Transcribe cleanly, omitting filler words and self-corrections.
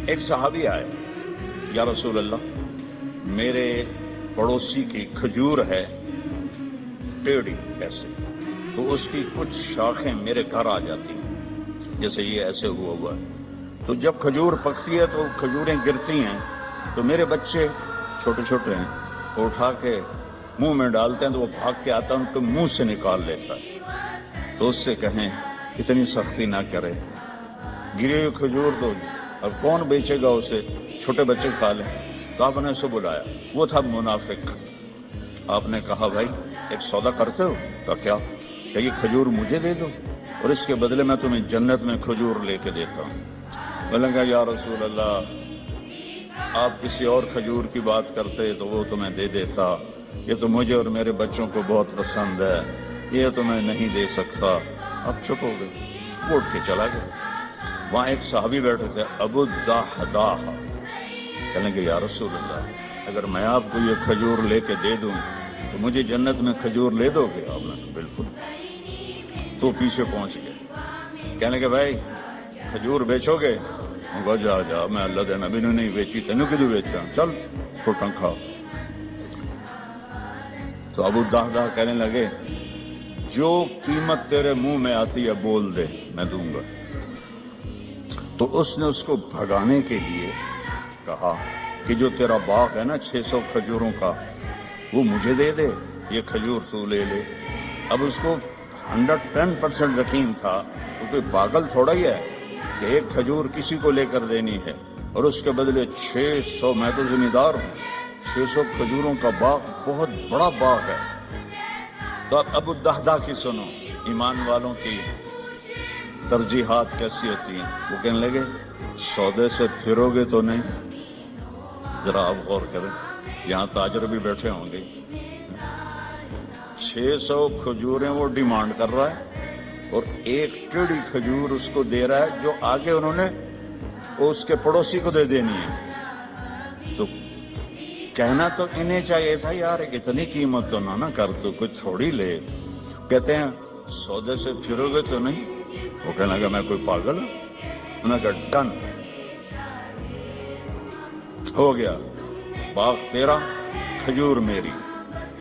ایک صحابی آئے، یا رسول اللہ میرے پڑوسی کی کھجور ہے ٹیڑھی ایسے، تو اس کی کچھ شاخیں میرے گھر آ جاتی ہیں، جیسے یہ ایسے ہوا ہے، تو جب کھجور پکتی ہے تو کھجوریں گرتی ہیں، تو میرے بچے چھوٹے چھوٹے ہیں وہ اٹھا کے منہ میں ڈالتے ہیں، تو وہ بھاگ کے آتا ہے ان کے منہ سے نکال لیتا ہے۔ تو اس سے کہیں اتنی سختی نہ کرے، گری ہوئی کھجور دو، اب کون بیچے گا اسے، چھوٹے بچے کھا لیں۔ تو آپ نے اسے بلایا، وہ تھا منافق۔ آپ نے کہا بھائی ایک سودا کرتے ہو؟ تو کیا؟ کہ یہ کھجور مجھے دے دو اور اس کے بدلے میں تمہیں جنت میں کھجور لے کے دیتا ہوں۔ بولیں گا یا رسول اللہ آپ کسی اور کھجور کی بات کرتے تو وہ تمہیں دے دیتا، یہ تو مجھے اور میرے بچوں کو بہت پسند ہے، یہ تو میں نہیں دے سکتا۔ اب چپ ہو گئے، وہ اٹھ کے چلا گیا۔ وہاں ایک صحابی بیٹھے تھے، ابو الدحداح، کہیں گے یا رسول اللہ اگر میں آپ کو یہ کھجور لے کے دے دوں تو مجھے جنت میں کھجور لے دو گے؟ آپ نے کہا بالکل۔ تو پیچھے پہنچ گئے، کہنے کہ بھائی کھجور بیچو گے؟ وہ جا جا میں اللہ دے نبی نے نہیں بیچی، تینوں کدو بیچا، چل پھوٹا کھا۔ تو ابو الدحداح کہنے لگے جو قیمت تیرے منہ میں آتی ہے بول دے میں دوں گا۔ تو اس نے اس کو بھگانے کے لیے کہا کہ جو تیرا باغ ہے نا 600 کھجوروں کا وہ مجھے دے دے، یہ کھجور تو لے لے۔ اب اس کو 110% یقین تھا، تو کوئی پاگل تھوڑا ہی ہے کہ ایک کھجور کسی کو لے کر دینی ہے اور اس کے بدلے 600، میں تو ذمہ دار ہوں، 600 کھجوروں کا باغ بہت بڑا باغ ہے۔ تو اب ابو الدحداح کی سنو، ایمان والوں کی ترجیحات کیسی ہوتی ہیں۔ وہ کہنے لگے سودے سے پھرو گے تو نہیں؟ ذرا آپ غور کریں، یہاں تاجر بھی بیٹھے ہوں گے، 600 کھجوریں وہ ڈیمانڈ کر رہا ہے اور ایک ٹیڑھی کھجور اس کو دے رہا ہے جو آگے انہوں نے اس کے پڑوسی کو دے دینی ہے۔ تو کہنا تو انہیں چاہیے تھا یار اتنی قیمت تو نہ کر، تو کوئی تھوڑی لے۔ کہتے ہیں سودے سے پھرو گے تو نہیں؟ وہ کہنے لگا میں کوئی پاگل ہوں؟ انہوں نے کہا ڈن، ہو گیا، باغ تیرا، کھجور میری۔